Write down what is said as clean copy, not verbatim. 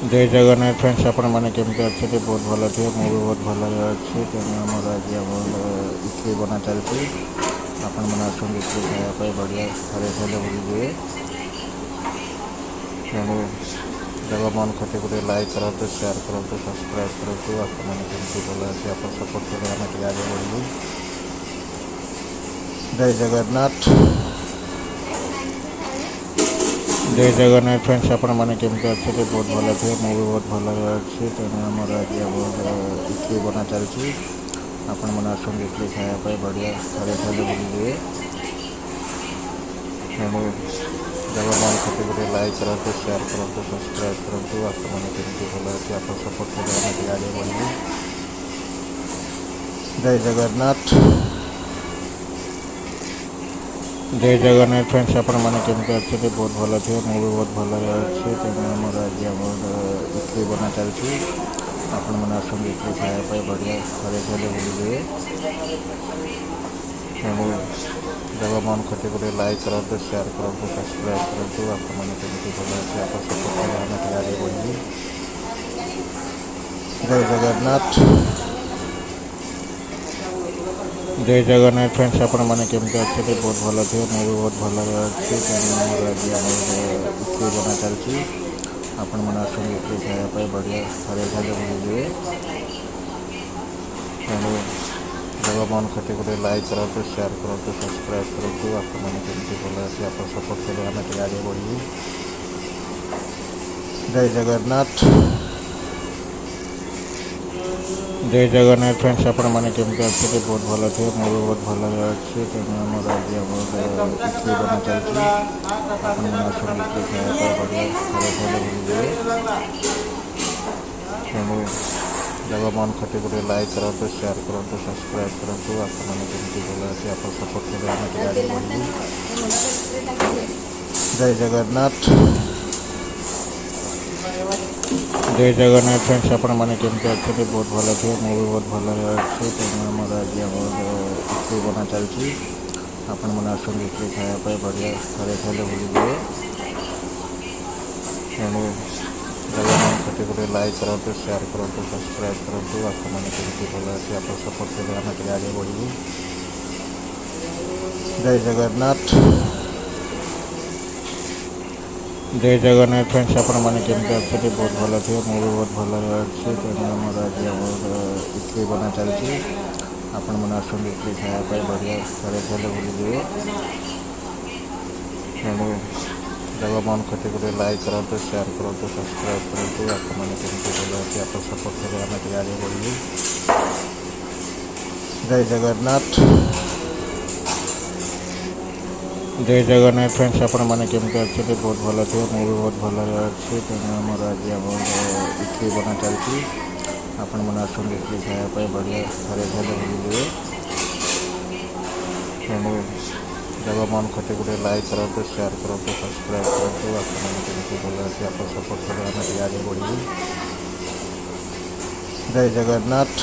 जय जगन्नाथ फ्रेंड्स आपण मैंने केमती अच्छे बहुत भल थे मुझे भी बहुत भल अच्छी तेणु आमर आज इडली बना चलती आपण मैंने आसुन इडली खायापी बढ़िया थे थे बुझे तेणु जब मन खटी गोटे लाइक करूँ शेयर करूँ सब्सक्राइब करूँ आपने केमती भल अच्छे आप सपोर्ट करें आगे बढ़ू। जय जगन्नाथ जय जगन्नाथ फ्रेंड्स आपण मैंने केमती अच्छे बहुत भल थे मुझे भी बहुत भल अच्छी तेणु आमर आज इडली बना चलती आपण मैंने आसुन इडली खायापी बढ़िया थे थे बुझे तेणु जब मन खटी गोटे लाइक करूँ शेयर करूँ सब्सक्राइब करूँ आपने केमती भल अच्छे आप सपोर्ट करें आगे बढ़ू। जय जगन्नाथ जय जगन्नाथ फ्रेंड्स आपण मैंने केमती अच्छे बहुत भल थे मुझे भी बहुत भल अच्छी तेणु आमर आज इडली बना चलती आपण मैंने आसुन इडली खायापी बढ़िया थे थे बुझे तेणु जब मन खटी गोटे लाइक करूँ शेयर करूँ सब्सक्राइब करूँ आपने केमती भल अच्छे आप सपोर्ट करें आगे बढ़ू। जय जगन्नाथ जय जगन्नाथ फ्रेंड्स आपण मैंने केमती अच्छे बहुत भल थे मुझे भी बहुत भल अच्छी तेणु आमर आज इडली बना चलती आपण मैंने आसुन इडली खायापी बढ़िया थे थे बुझे तेणु जब मन खटी गोटे लाइक करूँ शेयर करूँ सब्सक्राइब करूँ आपने केमती भल अच्छे आप सपोर्ट करें आगे बढ़ू। जय जगन्नाथ जय जगन्नाथ फ्रेंड्स आपण मैंने केमती अच्छे बहुत भल थे मुझे भी बहुत भल अच्छी तेणु आमर आज इडली बना चलती आपण मैंने आसुन इडली खायापी बढ़िया थे थे बुझे तेणु जब मन खटी गोटे लाइक करूँ शेयर करूँ सब्सक्राइब करूँ आपने केमती भल अच्छे आप सपोर्ट करें आगे बढ़ू। जय जगन्नाथ जय जगन्नाथ फ्रेंड्स आपण मैंने केमती अच्छे बहुत भल थे मुझे भी बहुत भल अच्छी तेणु आमर आज इडली बना चलती आपण मैंने आसुन इडली खायापी बढ़िया थे थे बुझे तेणु जब मन खटी गोटे लाइक करूँ शेयर करूँ सब्सक्राइब करूँ आपने केमती भल अच्छे आप सपोर्ट करें आगे बढ़ू। जय जगन्नाथ जय जगन्नाथ फ्रेंड्स आपण मैंने केमती अच्छे बहुत भल थे मुझे भी बहुत भल अच्छी तेणु आमर आज इडली बना चलती आपण मैंने आसुन इडली खायापी बढ़िया थे थे बुझे तेणु जब मन खटी गोटे लाइक करूँ शेयर करूँ सब्सक्राइब करूँ आपने केमती भल अच्छे आप सपोर्ट करें आगे बढ़ू। जय जगन्नाथ जय जगन्नाथ फ्रेंड्स आपण मैंने केमती अच्छे बहुत भल थे मुझे भी बहुत भल अच्छी तेणु आमर आज इडली बना चलती आपण मैंने आसुन इडली खायापी बढ़िया थे थे बुझे तेणु जब मन खटी गोटे लाइक करूँ शेयर करूँ सब्सक्राइब करूँ आपने केमती भल अच्छे आप सपोर्ट करें आगे बढ़ू। जय जगन्नाथ